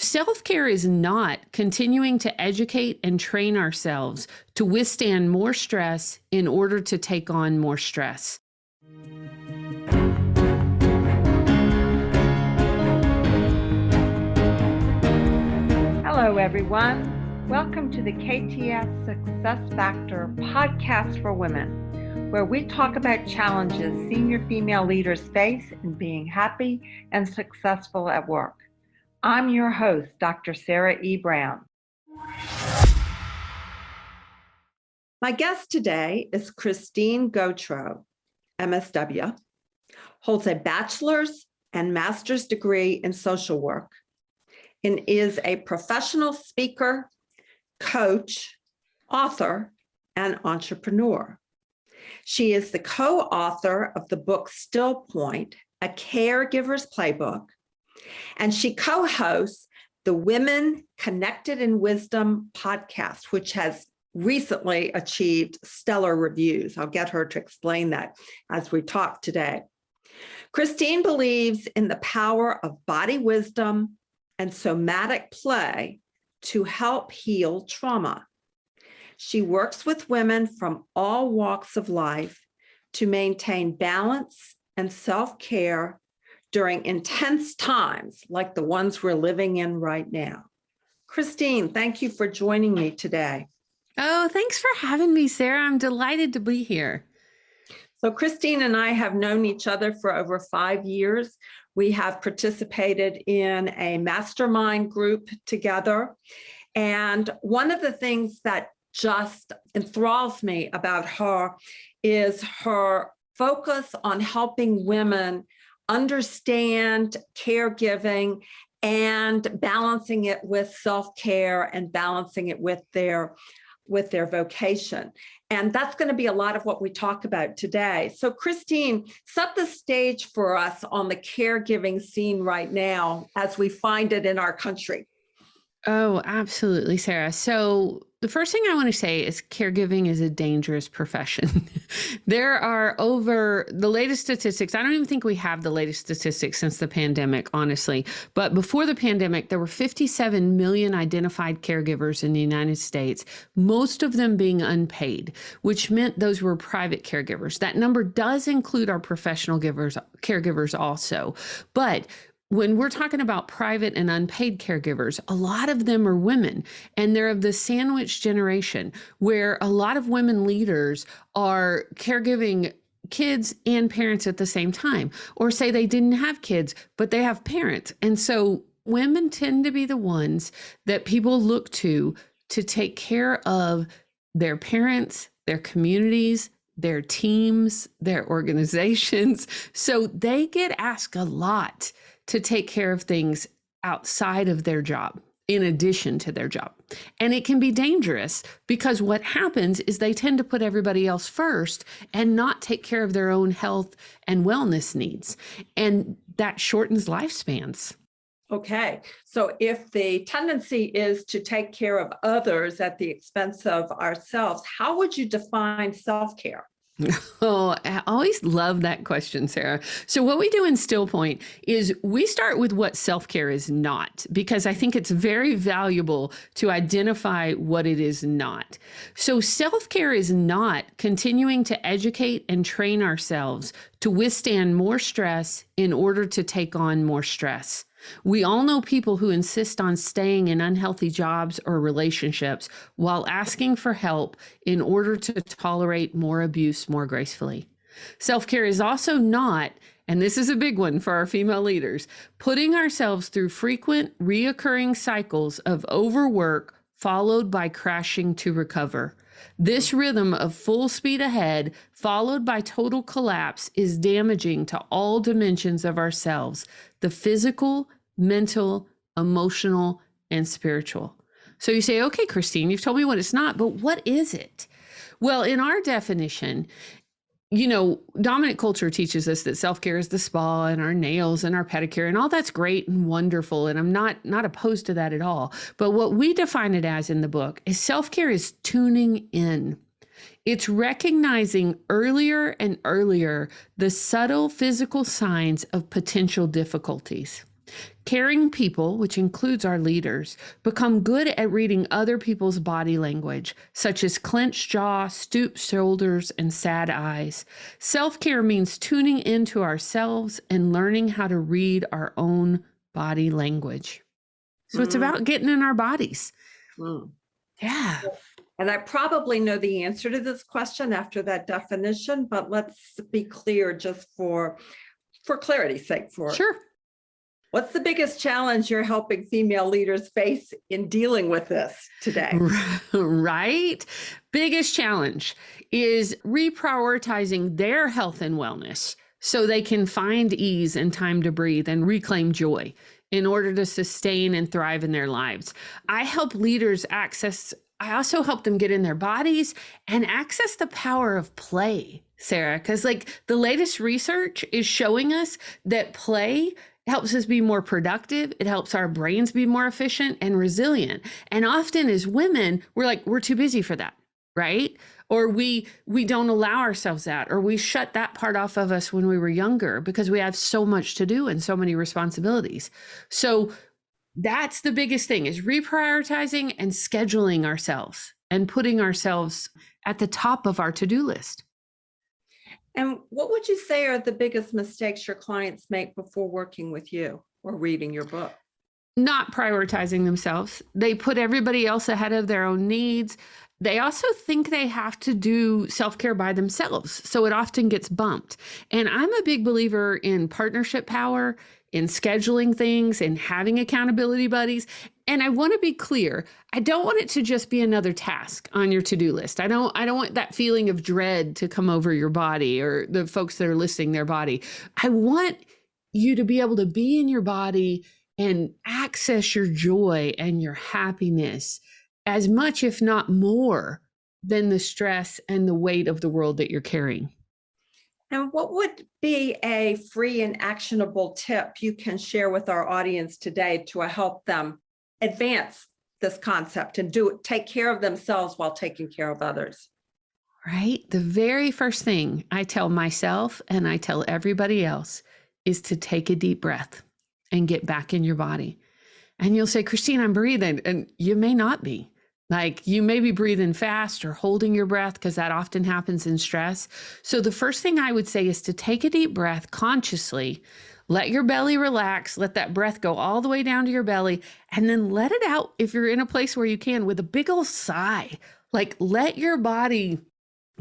Self-care is not continuing to educate and train ourselves to withstand more stress in order to take on more stress. Hello, everyone. Welcome to the KTS Success Factor podcast for women, where we talk about challenges senior female leaders face in being happy and successful at work. I'm your host, Dr. Sarah E. Brown. My guest today is Christine Gautreaux, MSW, holds a bachelor's and master's degree in social work, and is a professional speaker, coach, author, and entrepreneur. She is the co-author of the book Stillpoint, a Caregivers Playbook, and she co-hosts the Women Connected in Wisdom podcast, which has recently achieved stellar reviews. I'll get her to explain that as we talk today. Christine believes in the power of body wisdom and somatic play to help heal trauma. She works with women from all walks of life to maintain balance and self-care during intense times like the ones we're living in right now. Christine, thank you for joining me today. Oh, thanks for having me, Sarah. I'm delighted to be here. So Christine and I have known each other for over 5 years. We have participated in a mastermind group together. And one of the things that just enthralls me about her is her focus on helping women understand caregiving and balancing it with self-care and balancing it with their vocation. And that's going to be a lot of what we talk about today. So Christine, set the stage for us on the caregiving scene right now as we find it in our country. Oh, absolutely, Sarah. So the first thing I want to say is caregiving is a dangerous profession. There are over the latest statistics. I don't even think we have the latest statistics since the pandemic, honestly. But before the pandemic, there were 57 million identified caregivers in the United States, most of them being unpaid, which meant those were private caregivers. That number does include our professional caregivers also. But when we're talking about private and unpaid caregivers, a lot of them are women, and they're of the sandwich generation where a lot of women leaders are caregiving kids and parents at the same time, or say they didn't have kids, but they have parents. And so women tend to be the ones that people look to take care of their parents, their communities, their teams, their organizations. So they get asked a lot to take care of things outside of their job, in addition to their job. And it can be dangerous because what happens is they tend to put everybody else first and not take care of their own health and wellness needs. And that shortens lifespans. Okay, so if the tendency is to take care of others at the expense of ourselves, how would you define self-care? Oh, I always love that question, Sarah. So what we do in Stillpoint is we start with what self-care is not, because I think it's very valuable to identify what it is not. So self-care is not continuing to educate and train ourselves to withstand more stress in order to take on more stress. We all know people who insist on staying in unhealthy jobs or relationships while asking for help in order to tolerate more abuse more gracefully. Self-care is also not, and this is a big one for our female leaders, putting ourselves through frequent, reoccurring cycles of overwork followed by crashing to recover. This rhythm of full speed ahead, followed by total collapse, is damaging to all dimensions of ourselves, the physical, mental, emotional, and spiritual. So you say, okay, Christine, you've told me what it's not, but what is it? Well, in our definition, dominant culture teaches us that self-care is the spa and our nails and our pedicure, and all that's great and wonderful. And I'm not opposed to that at all. But what we define it as in the book is self-care is tuning in. It's recognizing earlier and earlier the subtle physical signs of potential difficulties. Caring people, which includes our leaders, become good at reading other people's body language, such as clenched jaw, stooped shoulders, and sad eyes. Self-care means tuning into ourselves and learning how to read our own body language. So it's about getting in our bodies. Yeah. And I probably know the answer to this question after that definition, but let's be clear just for clarity's sake. Sure. What's the biggest challenge you're helping female leaders face in dealing with this today? Right. Biggest challenge is reprioritizing their health and wellness so they can find ease and time to breathe and reclaim joy in order to sustain and thrive in their lives. I also help them get in their bodies and access the power of play, Sarah, because the latest research is showing us that play helps us be more productive. It helps our brains be more efficient and resilient. And often as women, we're too busy for that, right? Or we don't allow ourselves that, or we shut that part off of us when we were younger because we have so much to do and so many responsibilities. So that's the biggest thing, is reprioritizing and scheduling ourselves and putting ourselves at the top of our to-do list. And what would you say are the biggest mistakes your clients make before working with you or reading your book? Not prioritizing themselves. They put everybody else ahead of their own needs. They also think they have to do self-care by themselves, so it often gets bumped. And I'm a big believer in partnership power, in scheduling things, and having accountability buddies. And I want to be clear, I don't want it to just be another task on your to-do list. I don't want that feeling of dread to come over your body or the folks that are listening their body. I want you to be able to be in your body and access your joy and your happiness as much, if not more, than the stress and the weight of the world that you're carrying. And what would be a free and actionable tip you can share with our audience today to help them advance this concept and take care of themselves while taking care of others? Right? The very first thing I tell myself and I tell everybody else is to take a deep breath and get back in your body. And you'll say, Christine, I'm breathing. And you may not be. You may be breathing fast or holding your breath, because that often happens in stress. So the first thing I would say is to take a deep breath consciously, let your belly relax, let that breath go all the way down to your belly, and then let it out if you're in a place where you can with a big old sigh. Let your body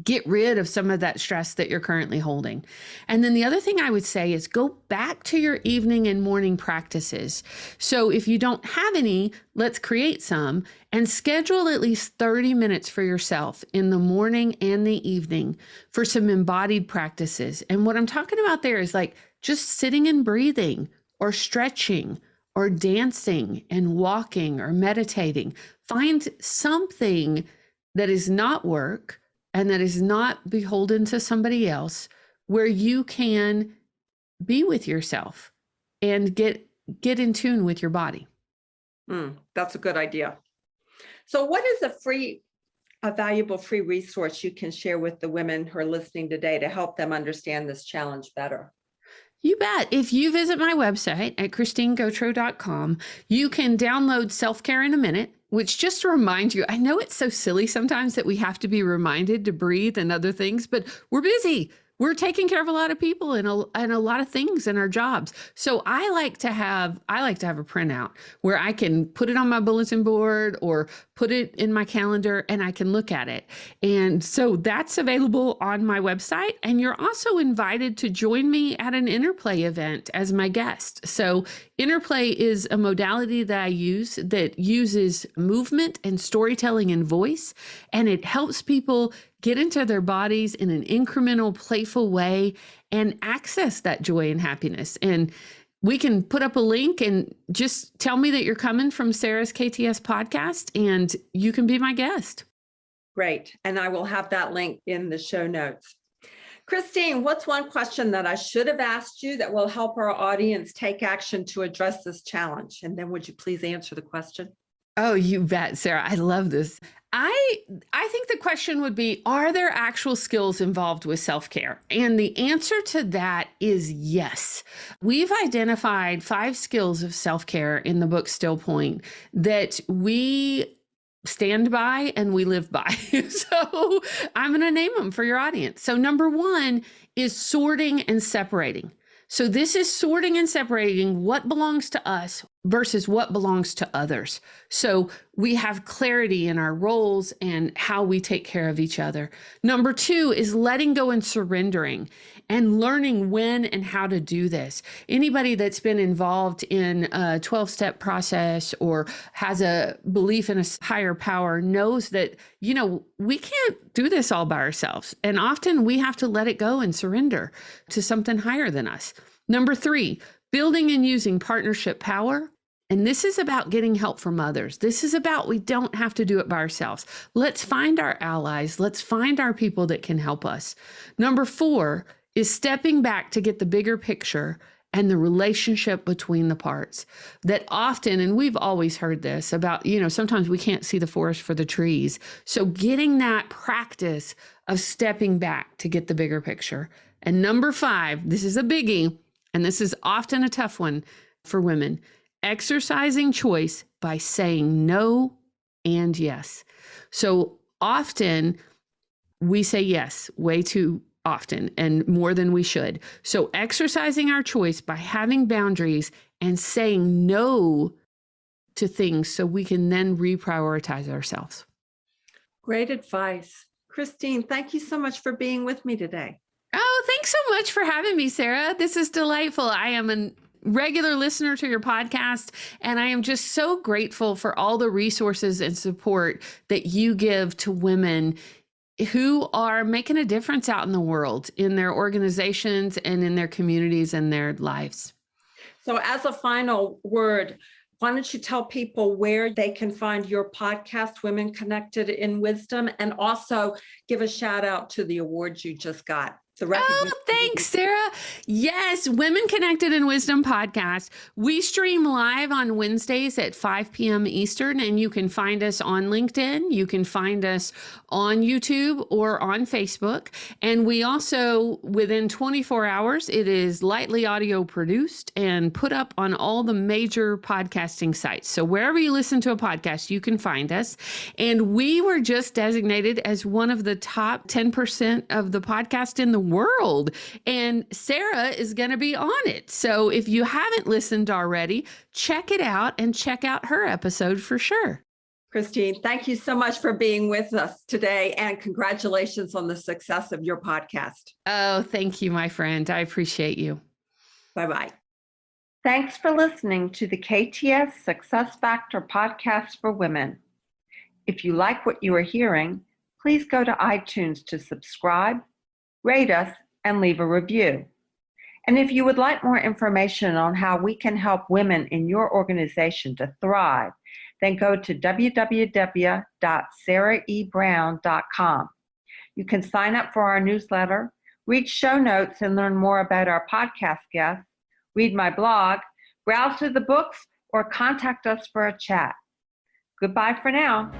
get rid of some of that stress that you're currently holding. And then the other thing I would say is go back to your evening and morning practices. So if you don't have any, let's create some and schedule at least 30 minutes for yourself in the morning and the evening for some embodied practices. And what I'm talking about there is just sitting and breathing or stretching or dancing and walking or meditating. Find something that is not work and that is not beholden to somebody else, where you can be with yourself and get in tune with your body. That's a good idea. So what is a valuable free resource you can share with the women who are listening today to help them understand this challenge better? You bet. If you visit my website at christinegautreaux.com, you can download Self-Care in a Minute, which just reminds you, I know it's so silly sometimes that we have to be reminded to breathe and other things, but we're busy. We're taking care of a lot of people and a lot of things in our jobs. So I like to have a printout where I can put it on my bulletin board or put it in my calendar and I can look at it. And so that's available on my website. And you're also invited to join me at an Interplay event as my guest. So Interplay is a modality that I use that uses movement and storytelling and voice, and it helps people get into their bodies in an incremental, playful way and access that joy and happiness. And we can put up a link and just tell me that you're coming from Sarah's KTS podcast and you can be my guest. Great. And I will have that link in the show notes. Christine, what's one question that I should have asked you that will help our audience take action to address this challenge? And then would you please answer the question? Oh, you bet, Sarah. I love this. I I think the question would be, are there actual skills involved with self-care? And the answer to that is yes. We've identified 5 skills of self-care in the book Stillpoint that we stand by and we live by. So I'm going to name them for your audience. So number 1 is sorting and separating. So this is sorting and separating what belongs to us versus what belongs to others. So we have clarity in our roles and how we take care of each other. Number 2 is letting go and surrendering and learning when and how to do this. Anybody that's been involved in a 12-step process or has a belief in a higher power knows that, we can't do this all by ourselves. And often we have to let it go and surrender to something higher than us. Number 3, building and using partnership power. And this is about getting help from others. This is about we don't have to do it by ourselves. Let's find our allies. Let's find our people that can help us. Number 4 is stepping back to get the bigger picture and the relationship between the parts. That often, and we've always heard this about, sometimes we can't see the forest for the trees. So getting that practice of stepping back to get the bigger picture. And number 5, this is a biggie, and this is often a tough one for women, exercising choice by saying no and yes. So often we say yes way too often and more than we should. So exercising our choice by having boundaries and saying no to things so we can then reprioritize ourselves. Great advice. Christine, thank you so much for being with me today. Oh, thanks so much for having me, Sarah. This is delightful. I am a regular listener to your podcast, and I am just so grateful for all the resources and support that you give to women who are making a difference out in the world, in their organizations and in their communities and their lives. So as a final word, why don't you tell people where they can find your podcast, Women Connected in Wisdom, and also give a shout out to the awards you just got. Oh, thanks, Sarah. Yes, Women Connected in Wisdom podcast. We stream live on Wednesdays at 5 p.m. Eastern, and you can find us on LinkedIn. You can find us on YouTube or on Facebook. And we also, within 24 hours, it is lightly audio produced and put up on all the major podcasting sites. So wherever you listen to a podcast, you can find us. And we were just designated as one of the top 10% of the podcast in the world. And Sarah is going to be on it. So if you haven't listened already, check it out and check out her episode for sure. Christine, thank you so much for being with us today, and congratulations on the success of your podcast. Oh, thank you, my friend. I appreciate you. Bye-bye. Thanks for listening to the KTS Success Factor podcast for women. If you like what you are hearing, please go to iTunes to subscribe, rate us, and leave a review. And if you would like more information on how we can help women in your organization to thrive, then go to www.sarahebrown.com. You can sign up for our newsletter, read show notes and learn more about our podcast guests, read my blog, browse through the books, or contact us for a chat. Goodbye for now.